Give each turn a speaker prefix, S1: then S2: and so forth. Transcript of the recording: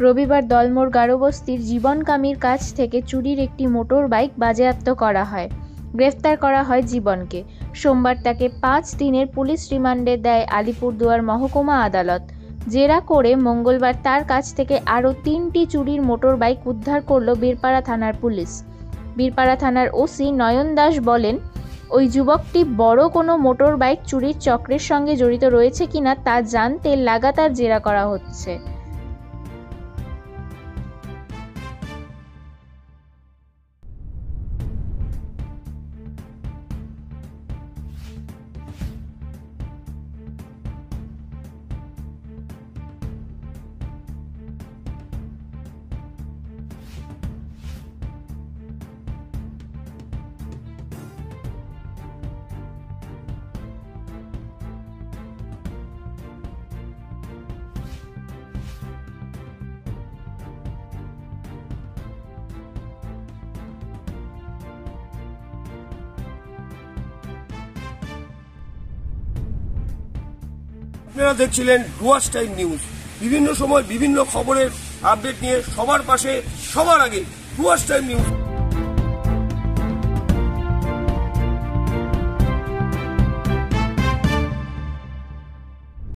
S1: রবিবার দলমোড় গারোবস্তির জীবনকামীর কাছ থেকে চুরির একটি মোটর বাইক বাজেয়াপ্ত করা হয়। গ্রেফতার করা হয় জীবনকে। সোমবার তাকে 5 দিনের পুলিশ রিমান্ডে দেয় আলিপুরদুয়ার মহকুমা আদালত। জেরা করে মঙ্গলবার তার কাছ থেকে আরও 3টি চুরির মোটর বাইক উদ্ধার করল বীরপাড়া থানার পুলিশ। বীরপাড়া থানার ওসি নয়ন দাস বলেন, ওই যুবকটি বড় কোনো মোটর বাইক চুরির চক্রের সঙ্গে জড়িত রয়েছে কিনা তা জানতে লাগাতার জেরা করা হচ্ছে।
S2: আপনারা দেখছিলেন ডুয়ার্স টাইম নিউজ। বিভিন্ন সময় বিভিন্ন খবরের আপডেট নিয়ে সবার পাশে সবার আগে ডুয়ার্স টাইম নিউজ।